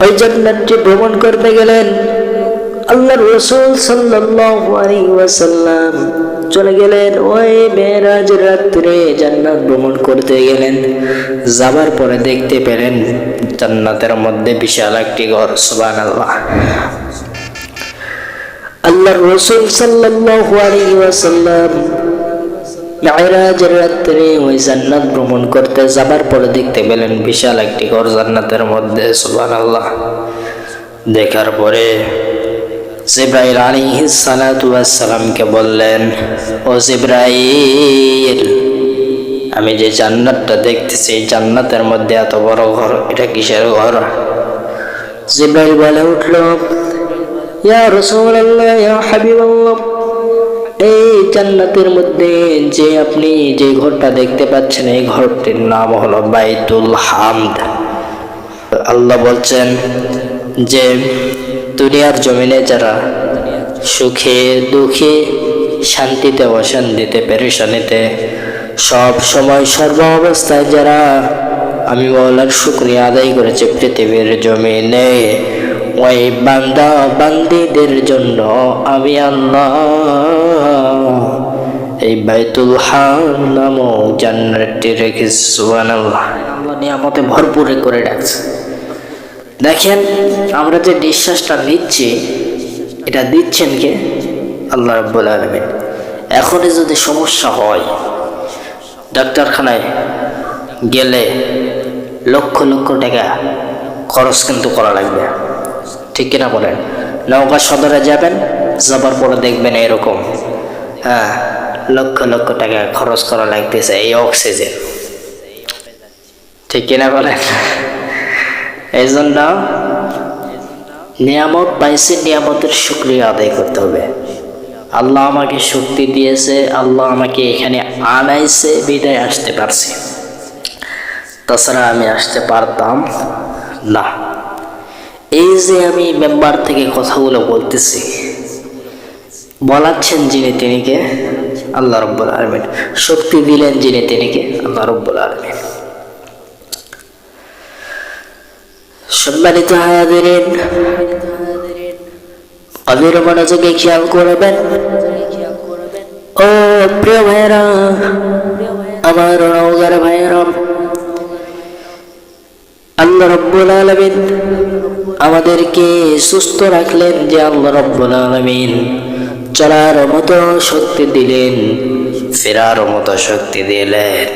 ওই জান্নাতটি ভ্রমণ করতে গেলেন। আল্লাহর রাসূল সাল্লাল্লাহু আলাইহি ওয়াসাল্লাম চলে গেলেন ওই মেরাজের রাত্রে জান্নাত ভ্রমণ করতে গেলেন। যাবার পরে দেখতে পেলেন জান্নাতের মধ্যে বিশাল একটি ঘর। সুবহানাল্লাহ। আল্লাহর রাসূল সাল্লাল্লাহু আলাইহি ওয়াসাল্লাম মেরাজের রাত্রে ওই জান্নাত ভ্রমণ করতে যাবার পরে দেখতে পেলেন বিশাল একটি ঘর জান্নাতের মধ্যে। সুবহানাল্লাহ। দেখার পরে জিবরাইল আলাইহিস সালাতু ওয়াস সালামকে বললেন, ও জিবরাইল, আমি যে জান্নাতটা দেখতেছি জান্নাতের মধ্যে এত বড় ঘর, এটা কিসের ঘর? জিবরাইল বলে উঠল, ইয়া রাসূলুল্লাহ, ইয়া হাবিবাল্লাহ, এই জান্নাতের মধ্যে যে আপনি যে ঘরটা দেখতে পাচ্ছেন এই ঘরটির নাম হলো বাইতুল হামদ। আল্লাহ বলছেন যে দুনিয়ার জমিনে যারা সুখে দুঃখে শান্তিতে অশান্তিতে পেরেশানিতে সব সময় সর্ব অবস্থায় যারা আমি মাওলার শুকরিয়া আদায় করেছে পৃথিবীর জমিনে, ওই বান্দা বান্দীদের জন্য আমি আল্লাহ এই বাইতুল হামদ নামক জান্নাতটি রেখেছি। সুবহানাল্লাহ। আল্লাহ নিয়ামতে ভরপুর করে রাখছে। দেখেন আমরা যে নিঃশ্বাসটা নিচ্ছি এটা দিচ্ছেন কে? আল্লাহ রাব্বুল আলামিন। এখনই যদি সমস্যা হয় ডাক্তারখানায় গেলে লক্ষ লক্ষ টাকা খরচ কিন্তু করা লাগবে, ঠিক কিনা বলেন? নওগাঁ সদরে যাবেন, যাবার পরে দেখবেন এরকম লক্ষ লক্ষ টাকা খরচ করা লাগতেছে এই অক্সিজেন, ঠিক কিনা বলেন? এই জন্য নিয়ামত পাইছে, নিয়ামতের শুকরিয়া আদায় করতে হবে। আল্লাহ আমাকে শক্তি দিয়েছে, আল্লাহ আমাকে এখানে আনাইছে বিদায় আসতে পারছি, তাছাড়া আমি আসতে পারতাম না। এই যে আমি মেম্বার থেকে কথাগুলো বলতেছি, বলাচ্ছেন যিনি তিনি কে? আল্লাহ রাব্বুল আলামিন। শক্তি দিলেন যিনি তিনি কে? আল্লাহ রাব্বুল আলামিন। সম্মানিত হাজিরিন, গভীর মনোযোগে খেয়াল করবেন। ও প্রিয় ভাইরা, আমার নওগাঁর ভাইরা, আল্লাহ রাব্বুল আলামিন আমাদেরকে সুস্থ রাখলেন যে আল্লাহ রাব্বুল আলামিন চলার মতো শক্তি দিলেন, ফেরার মতো শক্তি দিলেন।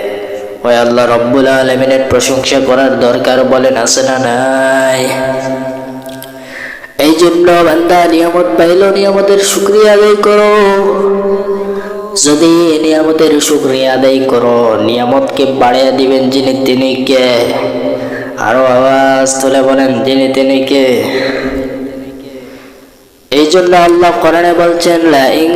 ওই আল্লাহ রাব্বুল আলামিনের প্রশংসা করার দরকার বলেন আছে না নাই? এই জন্য বান্দা নিয়ামত পাইল, নিয়ামতের শুকরিয়া আদায় করো। যদি নিয়ামতের শুকরিয়া আদায় করো, নিয়ামতকে বাড়িয়ে দিবেন যিনি তিনি কে? আরো আওয়াজ তুলে বলেন যিনি তিনি কে? এই জন্য আল্লাহ কোরআনে বলছেন, লা ইন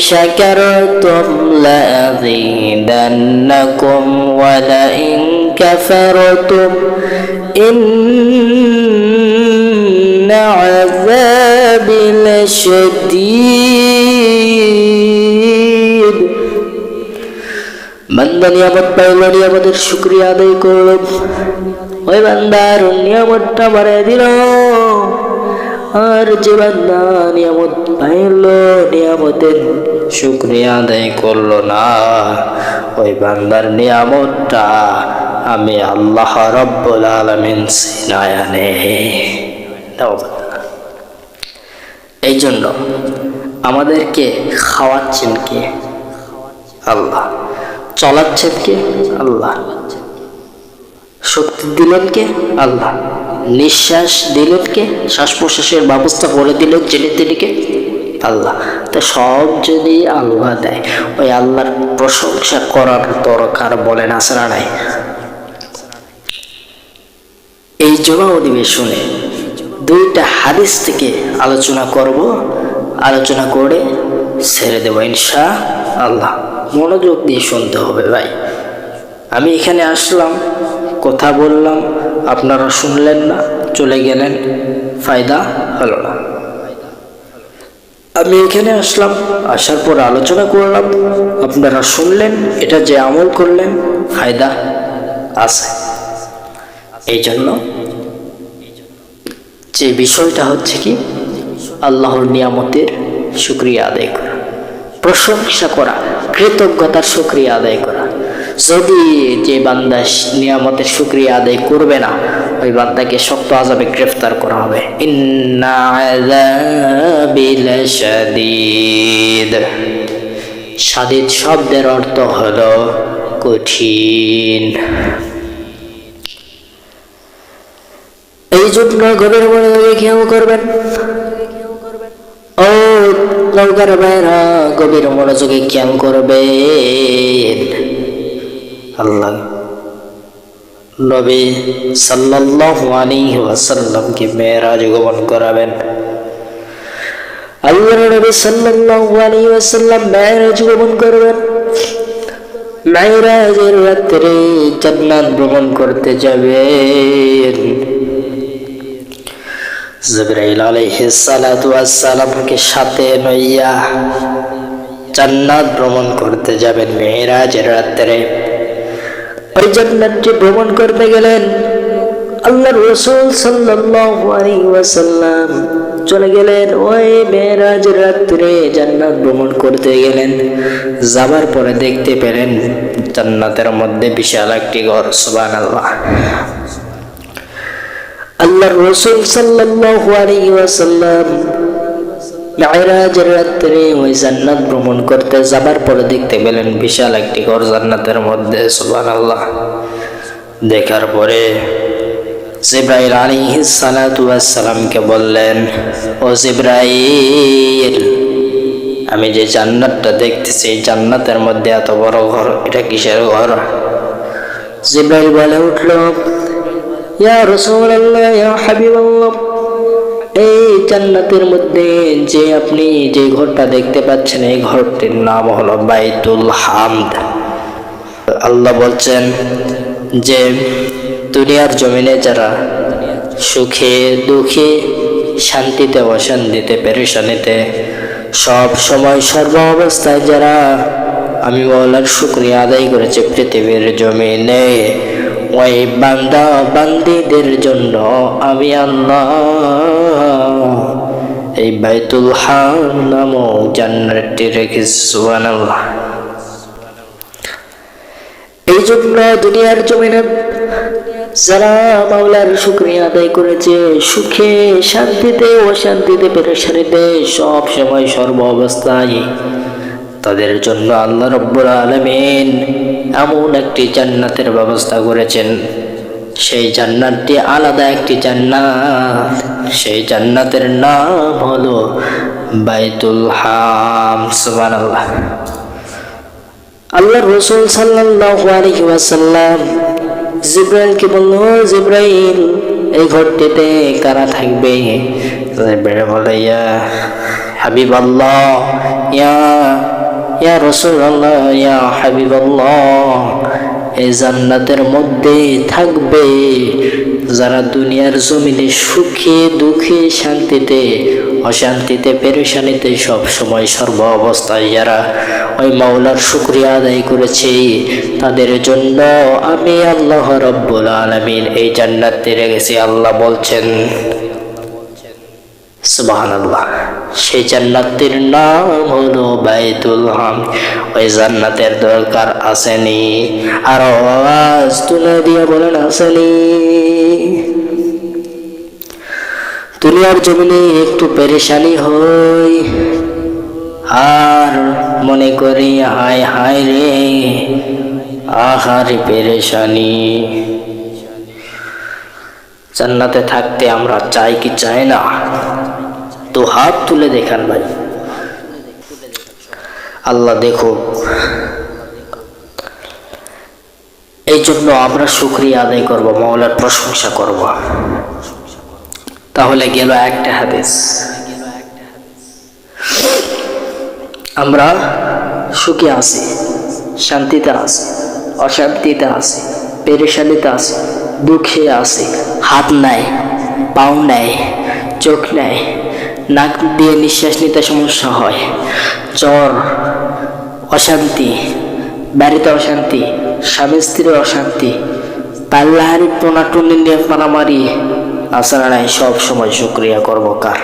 শাকারতুম লা আযীদান্নাকুম ওয়া লা ইন কাফারতুম ইন্না আযাবি লাশাদীদ। বান্দা নিয়ামত পাইল, নিয়ামতের শুকরিয়া আদায় করল, ওই বান্দার নিয়ামতটা বাড়ায় দিল। আর যে বান্দা নিয়ামত পাইল, নিয়ামতের শুকরিয়া আদায় করলো না, ওই বান্দার নিয়ামতটা আমি আল্লাহ রাব্বুল আলামিন ছিনায়া নেই। এই জন্য আমাদেরকে খাওয়াচ্ছেন কে? আল্লাহ। চলাচ্ছেন কে? আল্লাহ। শক্তি দিলেন কে? আল্লাহ। নিঃশ্বাস দিলেন কে? শ্বাস প্রশ্বাসের ব্যবস্থা করে দিলেন যিনি তিনি কে? আল্লাহ। তো সব যদি আল্লাহ দেয়, ওই আল্লাহর প্রশংসা করার দরকার বলেন আছে না নাই? এই জমা অধিবেশনে দুইটা হাদিস থেকে আলোচনা করব, আলোচনা করে ছেড়ে দেব ইনশাআল্লাহ। মনোযোগ দিয়ে শুনতে হবে ভাই। আমি এখানে আসলাম, কথা বললাম, আপনারা শুনলেন না, চলে গেলেন, ফায়দা হলো না। আমি এখানে আসলাম, আসার পর আলোচনা করলাম, আপনারা শুনলেন, এটা যে আমল করলেন ফায়দা আছে। এই জন্য যে বিষয়টা হচ্ছে কি, আল্লাহর নিয়ামতের শুকরিয়া আদায় করা, প্রশংসা করা, কৃতজ্ঞতার শুকরিয়া আদায় করা। যদি যে বান্দা নিয়ামতের শুকরিয়া আদায় করবে না, ওই বান্দাকে শক্ত আযাবে গ্রেফতার করা হবে। ইন্না আযাবি লাশাদীদ। শাদীদ শব্দের অর্থ হলো কঠিন। এই জন্য গভীর মনোযোগে খেয়াল করবেন। ও নৌকার ভাইরা, গভীর মনোযোগে খেয়াল করবেন। আল্লাহ নবী সাল্লাল্লাহু আলাইহি ওয়াসাল্লামকে মেরাজ গমন করাবেন। আল্লাহর নবী সাল্লাল্লাহু আলাইহি ওয়াসাল্লাম মেরাজ গমন করবেন। মেরাজের রাতে জান্নাত ভ্রমণ করতে যাবেন। জিবরাইল আলাইহিস সালাতু ওয়াস সালামকে সাথে লইয়া জান্নাত ভ্রমণ করতে যাবেন মেরাজের রাতে। ওই জান্নাতটি ভ্রমণ করতে গেলেন আল্লাহর রাসূল সাল্লাল্লাহু আলাইহি ওয়াসাল্লাম চলে গেলেন। ওই মেরাজের রাতে জান্নাত ভ্রমণ করতে গেলেন। যাবার পরে দেখতে পেলেন জান্নাতের মধ্যে বিশাল একটি ঘর। সুবহানাল্লাহ। আল্লাহর রাসূল সাল্লাল্লাহু আলাইহি ওয়াসাল্লাম মেরাজের রাতে ওই জান্নাত ভ্রমণ করতে যাবার পরে দেখতে পেলেন বিশাল একটি ঘর জান্নাতের মধ্যে। সুবহানাল্লাহ। দেখার পরে জিবরাইল আলাইহিস সালাতু ওয়াস সালামকে বললেন, ও জিবরাইল, আমি যে জান্নাতটা দেখতেছি, এই জান্নাতের মধ্যে এত বড় ঘর, এটা কিসের ঘর? জিবরাইল বলে উঠল, ইয়া রাসূলুল্লাহ, ইয়া হাবিবাল্লাহ, এই জান্নাতের মধ্যে যে আপনি যে ঘরটা দেখতে পাচ্ছেন, এই ঘরটির নাম হলো বাইতুল হামদ। আল্লাহ বলছেন যে দুনিয়ার জমিনে যারা সুখে দুঃখে, শান্তিতে অশান্তিতে, পেরেশানিতে, সব সময় সর্ব অবস্থায় যারা আমি মাওলার শুকরিয়া আদায় করেছে পৃথিবীর জমিনে, ওই বান্দা বান্দীদের জন্য আমি আল্লাহ এই বাইতুল হামদ নামক জান্নাতটি রেখেছি। সুবহানাল্লাহ। এই জন্য দুনিয়ার জমিনে যারা মাওলার শুকরিয়া আদায় করেছে, সুখে শান্তিতে অশান্তিতে পেরেশানিতে, সব সময় সর্ব অবস্থায়, তাদের জন্য আল্লাহ রাব্বুল আলামিন এমন একটি জান্নাতের ব্যবস্থা করেছেন। সেই জান্নাতটি আলাদা একটি জান্নাত। সেই জান্নাতের নাম হলো বাইতুল হামদ। সুবহানাল্লাহ। আল্লাহর রাসূল সাল্লাল্লাহু আলাইহি ওয়াসাল্লাম জিবরাইলকে বলল, জিবরাইল, এই ঘরটিতে কারা থাকবে? জিবরাইল বলে, ইয়া হাবিবাল্লাহ, ইয়া রাসূলুল্লাহ, ইয়া হাবিবাল্লাহ, এই জান্নাতের মধ্যে থাকবে যারা দুনিয়ার জমিনে সুখে দুঃখে, শান্তিতে অশান্তিতে, পেরেশানিতে, সব সময় সর্ব অবস্থায় যারা ওই মাওলার শুকরিয়া আদায় করেছে, তাদের জন্য আমি আল্লাহ রাব্বুল আলামিন এই জান্নাতে রেখেছি। আল্লাহ বলছেন। সুবহানাল্লাহ। সেই জান্নাতের নাম হলো বাইতুল হামদ। ওই জান্নাতের দরকার আসেনি? আর আওয়াজ তুলে দিয়ে বলেন, আসেনি? দুনিয়ার জমিনে একটু পেরেশানি হয় আর মনে করি হায় হায় রে, আহারে পেরেশানি। জান্নাতে থাকতে আমরা চাই কি চাই না? তো হাত তুলে দেখান ভাই। আল্লাহ দেখুক। এই জন্য আমরা শুকরিয়া আদায় করব, মাওলার প্রশংসা করব। তাহলে গেল একটা হাদিস। আমরা সুখে আছি, শান্তিতে আছি, অশান্তিতে আছি, পেরেশানিতে আছি, দুঃখে আছি, হাত নাই, পাও নাই, চোখ নাই, নাক দিয়ে নিঃশ্বাস নিতে সমস্যা হয়, জ্বর, অশান্তি, বাড়িতে অশান্তি, স্বামী স্ত্রীর অশান্তি, পাল্লাহারি টোনাটুনি নিয়ে মারামারি, আছে না নাই? সব সময় শুকরিয়া করব কার?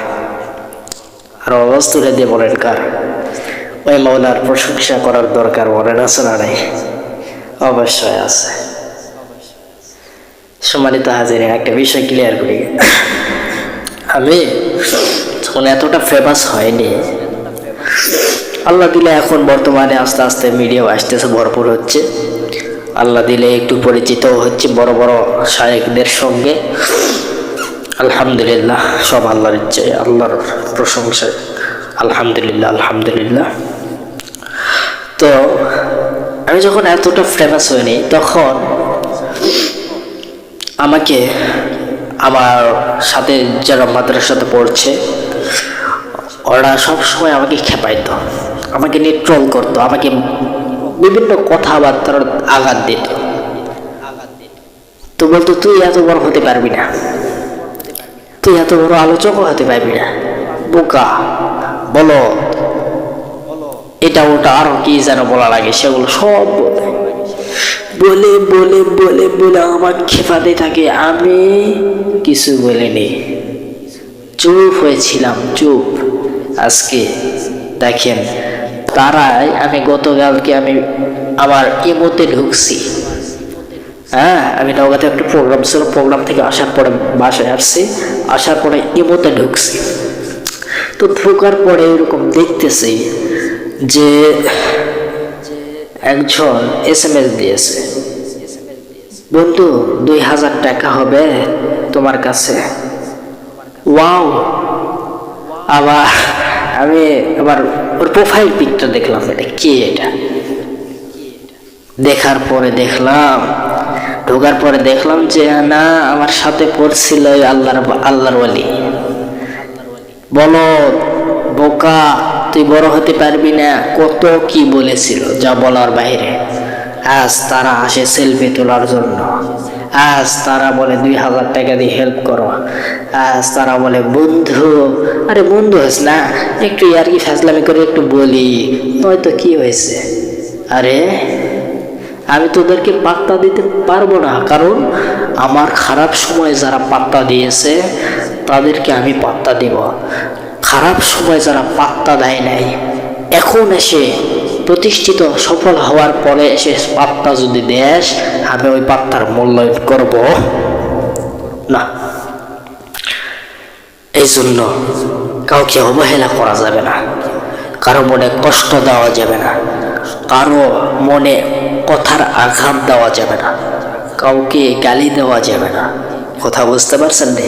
আর অবস্থারে দিয়ে বলেন কার? ওই মাওলার প্রশংসা করার দরকার বলেন, আছে না নাই? অবশ্যই আছে। সম্মানিত হাজিরিন, একটা বিষয় ক্লিয়ার করি। আমি যখন এতটা ফেমাস হয়নি, আল্লাহ দিলে এখন বর্তমানে আস্তে আস্তে মিডিয়াও আসতেছে, ভরপুর হচ্ছে। আল্লাহ দিলে একটু পরিচিত হচ্ছে বড় বড় শায়েখদের সঙ্গে। আলহামদুলিল্লাহ, সব আল্লাহর ইচ্ছে, আল্লাহর প্রশংসায়। আলহামদুলিল্লাহ, আলহামদুলিল্লাহ। তো আমি যখন এতটা ফেমাস হইনি, তখন আমাকে আমার সাথে যারা মাদ্রাসাতে পড়ছে ওরা সবসময় আমাকে খেপাইতো, আমাকে নিয়ে ট্রল করতো, আমাকে বিভিন্ন কথাবার্তার আঘাত দিত। তো বলতো, তুই এত বড় হতে পারবি না, তুই এত বড় আলোচক হতে পারবি না, বোকা, বলো এটা ওটা আরো কি যেন বলা লাগে, সেগুলো সব বলে বলে বলে বলে আমার খেপাতে থাকে। আমি কিছু বলিনি, চুপ হয়েছিলাম, চুপ। আজকে দেখেন, তারাই আমি গতকালকে আমি আমার ইমোতে ঢুকছি। হ্যাঁ, আমি নওগাঁতে একটা প্রোগ্রাম ছিল, প্রোগ্রাম থেকে আসার পরে বাসায় আসছি, আসার পরে ইমোতে ঢুকছি। তো ঢোকার পরে এরকম দেখতেছি যে একজন SMS দিয়েছে, বন্ধু 2000 টাকা হবে তোমার কাছে। ওয়াও! আবার আমি আবার ওর প্রোফাইল পিকটা দেখলাম, এটা কে? এটা দেখার পরে দেখলাম, ঢোকার পরে দেখলাম যে না, আমার সাথে পড়ছিল আল্লাহর ওয়ালি। বলো বোকা, তুই বড় হতে পারবি না, কত কি বলেছিল, যা বলার বাইরে। আজ তারা আসে সেলফি তোলার জন্য, আজ তারা বলে 2000 টাকা দিয়ে হেল্প করো, আজ তারা বলে বন্ধু। আরে বন্ধু হস না, একটু আর কি ফাজলামি করে একটু বলি, হয়তো কি হয়েছে। আরে আমি তোদেরকে পাত্তা দিতে পারবো না, কারণ আমার খারাপ সময় যারা পাত্তা দিয়েছে তাদেরকে আমি পাত্তা দিব। খারাপ সময় যারা পাত্তা দেয় নাই, এখন এসে প্রতিষ্ঠিত সফল হওয়ার পরে এসে পাত্তা যদি দেশ, আমি ওই পাত্তার মূল্যায়ন করব না। এই জন্য কাউকে অবহেলা করা যাবে না, কারো মনে কষ্ট দেওয়া যাবে না, কারো মনে কথার আঘাত দেওয়া যাবে না, কাউকে গালি দেওয়া যাবে না। কথা বুঝতে পারছেন রে?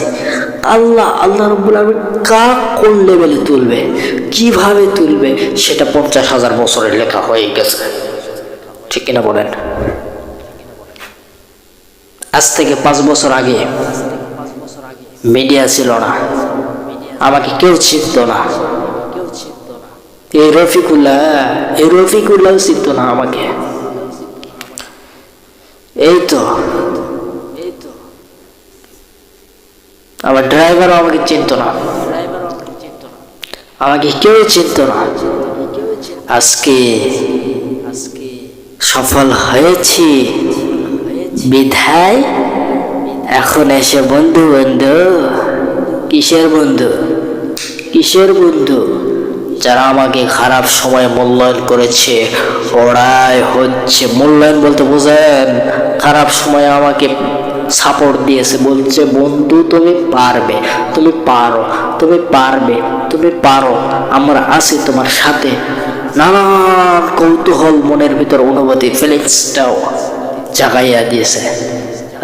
আল্লাহ রাব্বুল আলামিন কাক কোন লেভেলে তুলবে, কিভাবে তুলবে, সেটা 50,000 বছরের লেখা হয়ে গেছে। ঠিক কিনা বলেন? আজ থেকে 5 বছর আগে মিডিয়া ছিল না, আমাকে কেউ চিনত না। এই রফিকুল্লাহ চিনত না আমাকে। এই তো আমার ড্রাইভারও আমাকে চিনত না, আমাকে কেউ চিনত না। আজকে সফল হয়েছি বিধায় এখন এসে বন্ধু বন্ধু। কিসের বন্ধু? কিসের বন্ধু? যারা আমাকে খারাপ সময় মূল্যায়ন করেছে ওরাই হচ্ছে, মূল্যায়ন বলতে বোঝেন, খারাপ সময় আমাকে সাপোর্ট দিয়েছে, বলছে বন্ধু তুমি পারবে, তুমি পারো, তুমি পারবে, তুমি পারো, আমরা আছি তোমার সাথে। নানান কৌতূহল মনের ভিতর অনুভূতি ফিলিংসটাও জাগাইয়া দিয়েছে।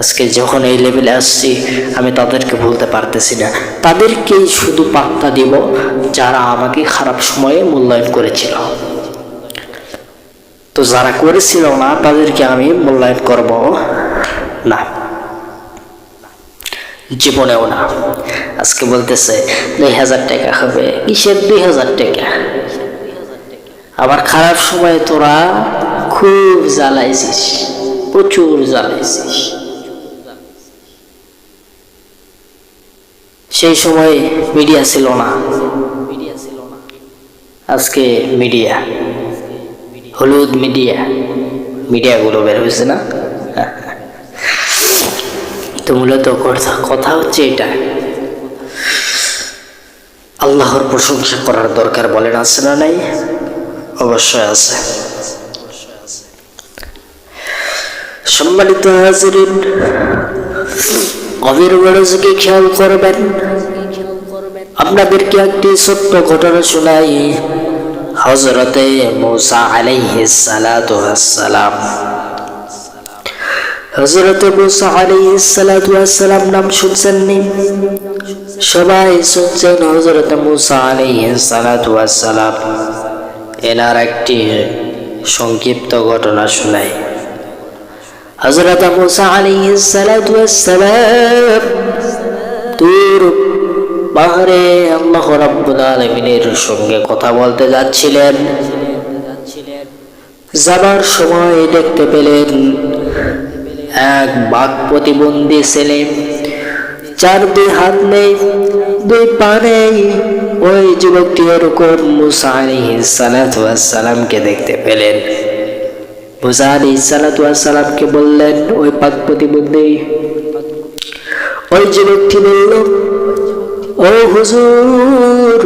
আজকে যখন এই লেভেলে আসছি, আমি তাদেরকে বলতে পারতেছি না, তাদেরকেই শুধু পাত্তা দিব যারা আমাকে খারাপ সময়ে মূল্যায়ন করেছিল। তো যারা করেছিল না তাদেরকে আমি মূল্যায়ন করব না, জীবনেও না। আজকে বলতেছে 2000 টাকা হবে, কিসের 2000 টাকা? আবার খারাপ সময় তোরা খুব জ্বালাইছিস, প্রচুর জ্বালাইছিস। সেই সময় মিডিয়া ছিল না, আজকে মিডিয়া, হলুদ মিডিয়াগুলো বের হয়েছে না। তো মূলত কথা হচ্ছে এটা, আল্লাহর প্রশংসা করার দরকার বলেন আছে না নাই? অবশ্যই আছে। সম্মানিত হাজিরিন, গভীর মনোযোগে খেয়াল করবেন। আপনাদেরকে একটি ছোট্ট ঘটনা শোনাই। হযরতে মূসা আলাইহিস সালাতু ওয়াস সালাম, হযরতে মূসা আলাইহিস সালাতু ওয়াস সালাম নাম শুনছেন নি? সবাই শুনছেন হযরতে মূসা আলাইহিস সালাতু ওয়াস সালাম। এনার একটি সংক্ষিপ্ত ঘটনা শোনাই। হযরত মূসা আলাইহিস সালাতু ওয়াস সালাম তুর পাহাড়ে আল্লাহ রাব্বুল আলামিনের সঙ্গে কথা বলতে যাচ্ছিলেন। যাবার সময় দেখতে পেলেন এক বাক প্রতিবন্ধী ছেলে, যার দুই হাত নেই, দুই পা নেই। ওই যুবকটি এরকম মূসা আলাইহিস সালাতু ওয়াস সালামকে দেখতে পেলেন। মূসা আলাইহিস সালাতু ওয়াস সালামকে বললেন, ওই বাক প্রতিবন্ধী ওই যুবকটি বলল, ও হুজুর,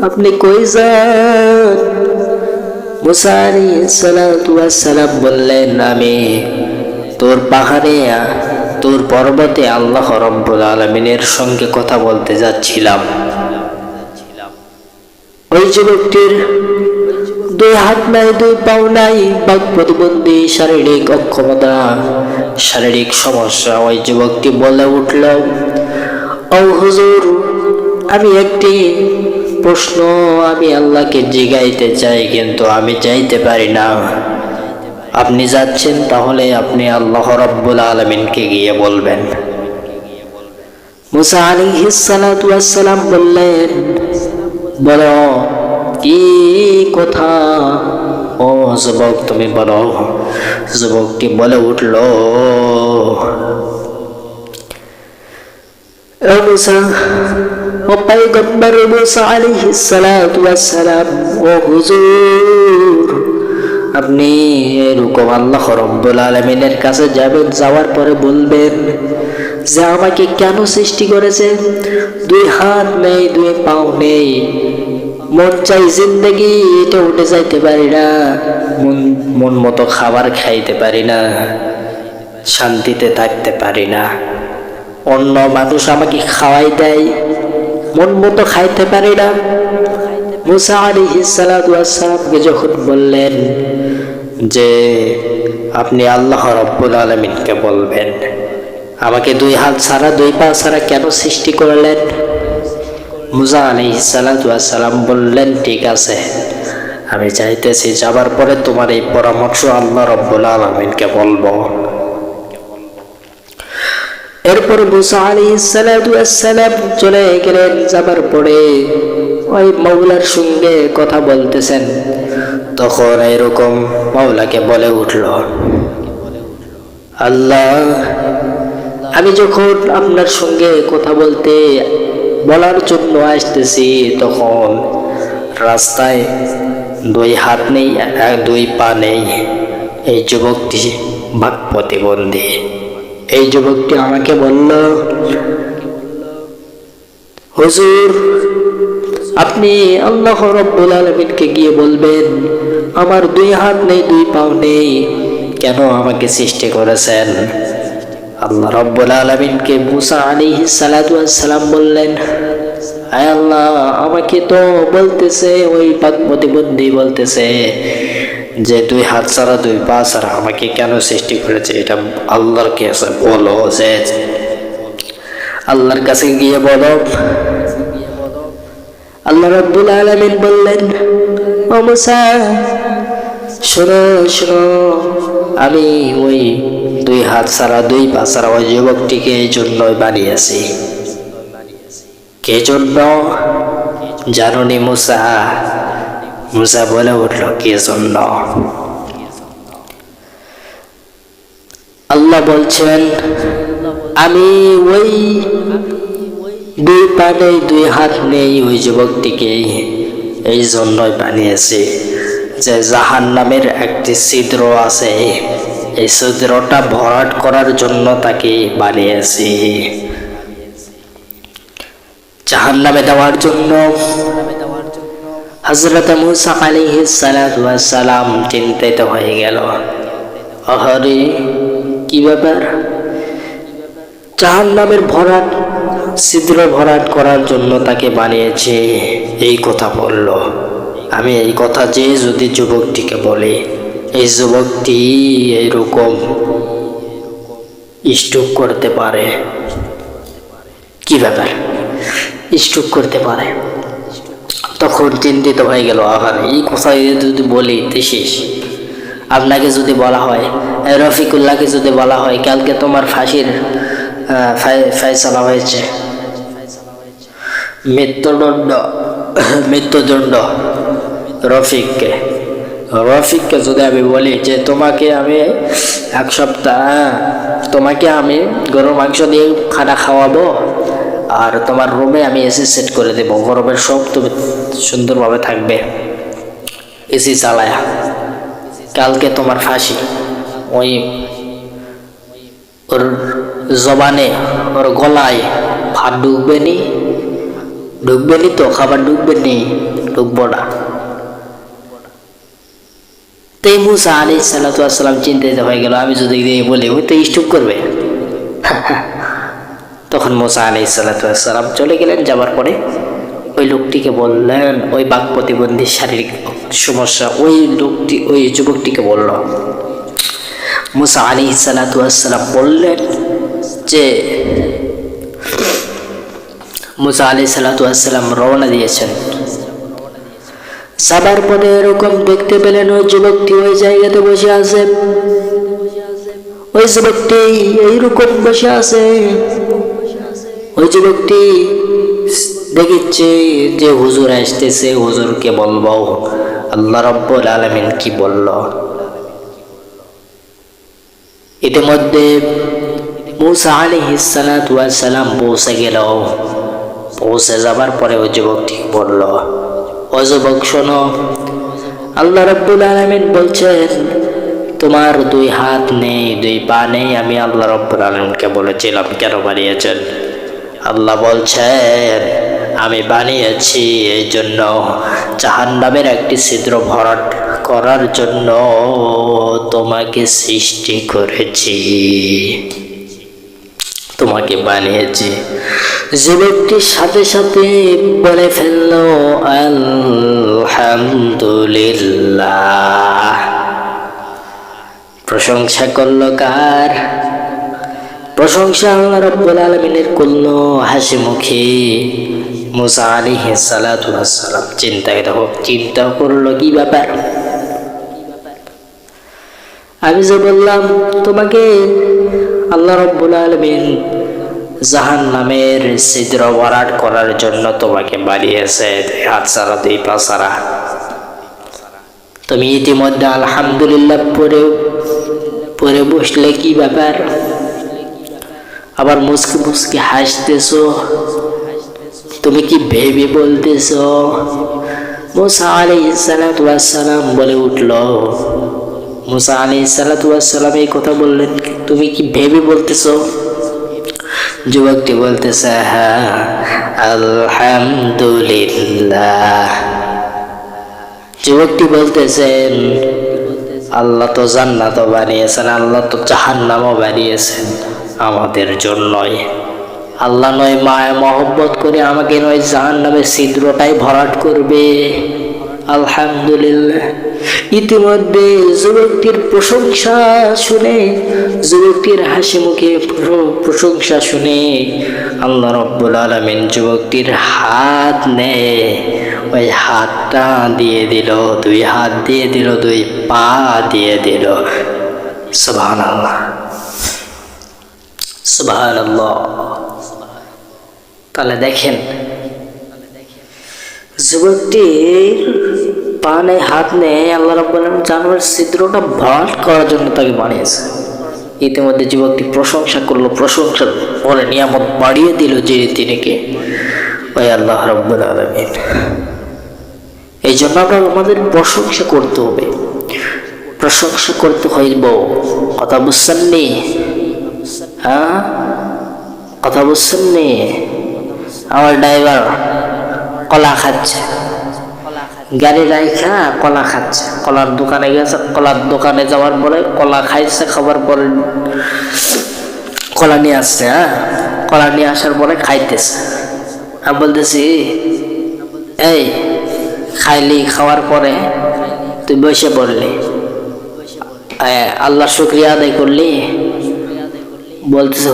আপনি কই যান? মূসা আলাইহিস সালাতু ওয়াস সালাম বললেন, আমি তোর পাহাড়ে, তোর পর্বতে আল্লাহ রাব্বুল আলামিনের সঙ্গে কথা বলতে যাচ্ছিলাম। ওই যুবকটির দুই হাত নাই, দুই পাও নাই, বাক প্রতিবন্ধী, শারীরিক অক্ষমতা, শারীরিক সমস্যা। ওই যুবকটি বলে উঠল, ও হুজুর, আমি একটি প্রশ্ন আমি আল্লাহকে জিগাইতে চাই, কিন্তু আমি যাইতে পারি না। আপনি যাচ্ছেন, তাহলে আপনি আল্লাহ রাব্বুল আলামিনকে গিয়ে বলবেন। মূসা আলাইহিস সালাতু ওয়াস সালাম বললেন, বলো কি কথা? ও যুবক, তুমি বলো। যুবকটি বলে উঠল, ও মূসা, ও পয়গম্বর মূসা আলাইহিস সালাতু ওয়াস সালাম, ও হুজুর, আপনি এরকম আল্লাহ রাব্বুল আলামিনের কাছে যাবেন, যাওয়ার পরে বলবেন যে আমাকে কেন সৃষ্টি করেছে? দুই হাত নেই, দুই পাও নেই, মন চাই জিন্দেগি এটা উঠে যাইতে পারি না, মন মতো খাবার খাইতে পারি না, শান্তিতে থাকতে পারি না। অন্য মানুষ আমাকে খাওয়াই দেয়, মন মতো খাইতে পারি না। মূসা আলাইহিস সালাতু ওয়াস সালামকে যখন বললেন যে আপনি আল্লাহ রাব্বুল আলামিনকে বলবেন, আমাকে দুই হাত ছাড়া, দুই পা ছাড়া কেন সৃষ্টি করলেন? মূসা আলাইহিস সালাতু ওয়াস সালাম বললেন, ঠিক আছে, আমি চাইতেছি, যাবার পরে তোমার এই পরামর্শ আল্লাহ রাব্বুল আলামিনকে বলবো। এরপর মূসা আলাইহিস সালাতু ওয়াস সালাম চলে গেলেন। যাবার পরে ওই মাওলার সঙ্গে কথা বলতেছেন, তখন এরকম মাওলাকে বলে উঠল, আল্লাহ, আমি যখন আপনার সঙ্গে কথা বলার জন্য আসতেছি, তখন রাস্তায় দুই হাত নেই, দুই পা নেই। এই যুবকটি বাক প্রতিবন্ধী। এই যুবকটি আমাকে বলল, হুজুর, আপনি আল্লাহ রাব্বুল আলামিনকে গিয়ে বলবেন আমার দুই হাত নেই, দুই পাও নেই, কেন আমাকে সৃষ্টি করেছেন? আল্লাহ রাব্বুল আলামিনকে মূসা আলাইহিস সালাতু ওয়াস সালাম বললেন, আয় আল্লাহ, আমাকে তো বলতেছে, ওই বাক প্রতিবন্ধী বলতেছে যে দুই হাত ছাড়া, দুই পা ছাড়া আমাকে কেন সৃষ্টি করেছে, এটা আল্লাহর কাছে বলো, যে আল্লাহর কাছে গিয়ে বলো। আল্লাহ রাব্বুল আলামিন বললেন, ও মূসা, শোনো শোনো, আমি ওই দুই হাত ছাড়া, দুই পা ছাড়া ওই যুবকটিকে এই জন্যই বানিয়েছি। কে জন্য জানোনি মূসা? মূসা বলে উঠল, কে জন্য? আল্লাহ বলছেন, আমি ওই দুই পা নেই, দুই হাত নেই ওই যুবকটিকে এই জন্যই বানিয়েছি যে জাহান্নামের একটি ছিদ্র আছে, এই ছিদ্রটা ভরাট করার জন্য তাকে বানিয়েছি, জাহান্নামে দেওয়ার জন্য। হযরত মূসা আলাইহিস সালাতু ওয়াস সালাম চিন্তিত হয়ে গেল, আহারে কি ব্যাপার, জাহান্নামের ভরাট ছিদ্র ভরাট করার জন্য তাকে বানিয়েছে, এই কথা বলল। আমি এই কথা যে যদি যুবকটিকে বলি, এই যুবকটি এইরকম স্ট্রোক করতে পারে, কি ব্যাপার, স্ট্রোক করতে পারে। তখন চিন্তিত হয়ে গেল, আহার এই কথা যদি বলি তো শেষ। আপনাকে যদি বলা হয়, রফিকুল্লাহকে যদি বলা হয় কালকে তোমার ফাঁসির ফয়সালা হয়েছে, মৃত্যুদণ্ড রফিককে যদি আমি বলি যে তোমাকে আমি 1 সপ্তাহ তোমাকে আমি গরুর মাংস দিয়ে খানা খাওয়াবো, আর তোমার রুমে আমি এসি সেট করে দেবো, গরমের সব তুমি সুন্দরভাবে থাকবে এসি চালায়া, কালকে তোমার ফাঁসি। ওই ওর জবানে ওর গলায় ভাত ঢুকবে নি তো, খাবার ঢুকবে নি, ঢুকবো না। তাই মূসা আলাইহিস সালাতু ওয়াস সালাম চিন্তিত হয়ে গেল, আমি যদি বলি ওই তো স্টপ করবে। তখন মূসা আলাইহিস সালাতু ওয়াস সালাম চলে গেলেন। যাবার পরে ওই লোকটিকে বললেন, ওই বাক প্রতিবন্ধী শারীরিক সমস্যা ওই যুবকটিকে বলল, মূসা আলাইহিস সালাতু ওয়াস সালাম বললেন যে মূসা আলাইহিস সালাতু ওয়াস সালাম রওনা দিয়েছেন। যাবার পরে এরকম দেখতে পেলেন ওই যুবকটি ওই জায়গাতে বসে আছে, ওই যুবকটি এইরকম বসে আছে। ওই যুবকটি দেখছে যে হুজুর আসতেছে, হুজুরকে বলবো আল্লাহ রাব্বুল আলামিন কি বলল। ইতিমধ্যে মূসা আলাইহিস সালাতু ওয়াস সালাম পৌঁছে গেল। পৌঁছে যাবার পরে ওই যুবকটি বলল, ও যুবক শোনো, আল্লাহ রাব্বুল আলামিন বলছেন তোমার 2 হাত নেই, 2 পা নেই। আমি আল্লাহ রাব্বুল আলামিনকে বলেছিলাম কেন বানিয়েছেন? আল্লাহ বলছেন আমি বানিয়েছি এই জন্য, জাহান্নামের একটি ছিদ্র ভরাট করার জন্য তোমাকে সৃষ্টি করেছি, তোমাকে বানিয়েছি। যুবকটির সাথে সাথে বলে ফেলল আলহামদুলিল্লাহ। প্রশংসা করল কার? প্রশংসা আল্লাহ রাব্বুল আলামিনের করল হাসি মুখে। মূসা আলাইহিস সালাতু ওয়াস সালাম চিন্তা করলো কি ব্যাপার, আমি যে বললাম তোমাকে আল্লাহ রাব্বুল আলামিন জাহান্নামের ছিদ্র ভরাট করার জন্য তোমাকে বানিয়েছে, 2 হাত ছাড়া 2 পা ছাড়া। তুমি ইতিমধ্যে আলহামদুলিল্লাহ পরে বসলে, কি ব্যাপার? আবার মুস্কি মুস্কি হাসতেছো, তুমি কি ভেবে বলতেছো? মূসা আলাইহিস সালাতু ওয়াস সালাম বলে উঠল, মূসা আলাইহিস সালাতু ওয়াস সালাম এই কথা বললেন, তুমি কি ভেবে বলতেছো? যুবকটি বলতেছে হ্যাঁ আলহামদুলিল্লাহ। যুবকটি বলতেছেন আল্লাহ তো জান্নাতও বানিয়েছেন, আল্লাহ তো জাহান্নামও বানিয়েছেন আমাদের জন্যই। আল্লাহ নয় মায়া মহব্বত করে আমাকে নয় জাহান্নামের ছিদ্রটাই ভরাট করবে। আলহামদুলিল্লাহ। ইতিমধ্যে যুবকটির প্রশংসা শুনে, যুবকটির হাসি মুখে প্রশংসা শুনে আল্লাহ রাব্বুল আলামিন যুবকটির হাত নেয়, ওই হাতটা দিয়ে দিল, 2 হাত দিয়ে দিল, 2 পা দিয়ে দিল। সুবহানাল্লাহ সুবহানাল্লাহ। তাহলে দেখেন যুবকটির পা নেই, হাত নেই, আল্লাহ রাব্বুল আলামিন জাহান্নামের ছিদ্রটা ভরাট করার জন্য তাকে বানিয়েছে। ইতিমধ্যে যুবকটি প্রশংসা করলো, প্রশংসার পরে নিয়ামত বাড়িয়ে দিল যে তিনিকে, ওই আল্লাহ রাব্বুল আলামিন। এই জন্য আমাদের প্রশংসা করতে হবে। প্রশংসা করতে হইব। কথা বুঝছেন নি? হ্যাঁ, কথা বুঝছেন নি? আমার ড্রাইভার কলা খাচ্ছে, গাড়ি রাইখা কলা খাচ্ছে। কলার দোকানে গেছে, কলার দোকানে যাওয়ার পরে কলা খাইছে, খাবার পরে কলা নিয়ে আসছে। হ্যাঁ, কলা নিয়ে আসার পরে খাইতেছে। আমি বলতেছি, এই খাইলি, খাওয়ার পরে তুই বসে পড়লি, আল্লাহ শুকরিয়া আদায় করলি? বলতেছে,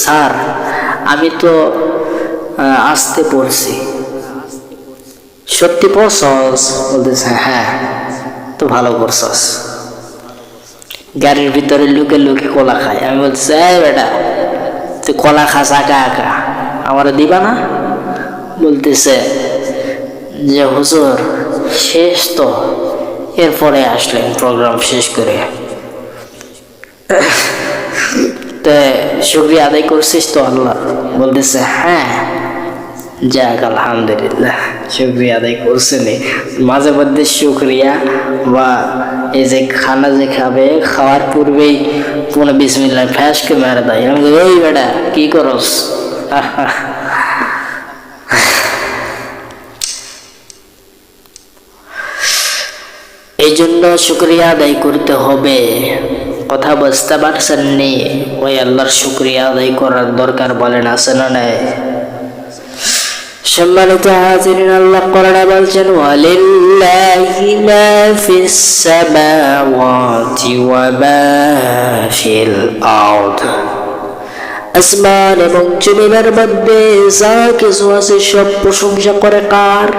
স্যার আমি তো আসতে পড়ছি। সত্যি পড়ছস? বলতেছে, হ্যাঁ। তো ভালো করছস। গাড়ির ভিতরে লুকে লুকে কলা খায়। আমি বলতেছি, এই বেটা তুই কলা খাস একা একা, আমার দিবা না? বলতেছে যে হুজুর শেষ তো, এরপরে আসলেন প্রোগ্রাম শেষ করে, তো শুকরিয়া আদায় করছিস তো আল্লাহ? বলতেছে, হ্যাঁ। যাক আলহামদুলিল্লাহ, শুকরিয়া আদায় করছেনি। মাঝে মধ্যে শুকরিয়া বা এই যে খানা যে খাবে, খাওয়ার পূর্বেই কোনো বিসমিল্লাহ ফ্যাসকে মেরে দেয়। আমি বলি, এই বেটা কি করস? এই জন্য শুকরিয়া আদায় করতে হবে। কথা বুঝতে পারছেন নি? ওই আল্লাহর শুকরিয়া আদায় করার দরকার বলেন আছে না নাই? সম্মানিত হাজিরিন, আল্লাহ কোরআনে বলছেন, ওয়ালিল্লাহি মা ফিস সামাওয়াতি ওয়া মা ফিল আরদ। আসমান এবং জমিনের মধ্যে যা কিছু আছে সব প্রশংসা করে কার?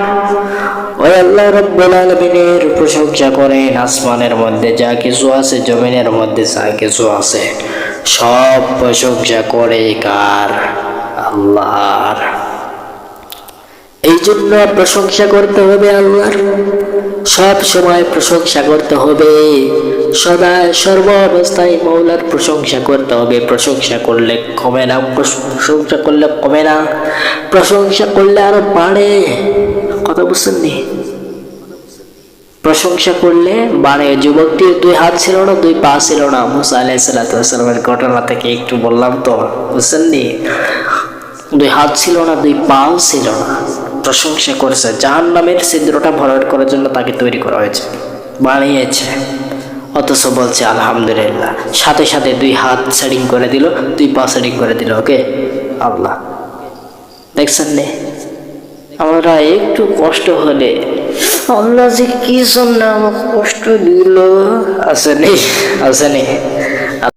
ওই আল্লাহ রাব্বুল আলামিনের প্রশংসা করেন। আসমানের মধ্যে যা কিছু আছে, জমিনের মধ্যে যা কিছু আছে, সব প্রশংসা করে কার? আল্লাহর। এই জন্য প্রশংসা করতে হবে আল্লাহর, সব সময় প্রশংসা করতে হবে, সদা সর্ব অবস্থায় মৌলার প্রশংসা করতে হবে। প্রশংসা করলে কমে না, প্রশংসা করলে কমে না, প্রশংসা করলে আরো বাড়ে। কথা বুঝছেন নি? প্রশংসা করলে বাড়ে। যুবকটির 2 হাত ছিল না, 2 পা ছিল না। মুসা আলাইহিস সালামের ঘটনা থেকে একটু বললাম তো, বুঝছেন নি? 2 হাত ছিল না, 2 পাও ছিল না, প্রশংসা করেছে। জাহান্নামের ছিদ্রটা ভরাট করার জন্য তাকে তৈরি করা হয়েছে, বানিয়েছে, অথচ বলছে আলহামদুলিল্লাহ। সাথে সাথে 2 হাত সেটিং করে দিল, 2 পা সেটিং করে দিল। ওকে আল্লাহ। দেখছেন নে, আমরা একটু কষ্ট হলে আল্লাহ যে কি জন্য আমাকে কষ্ট দিল, আসেনি? আসেনি?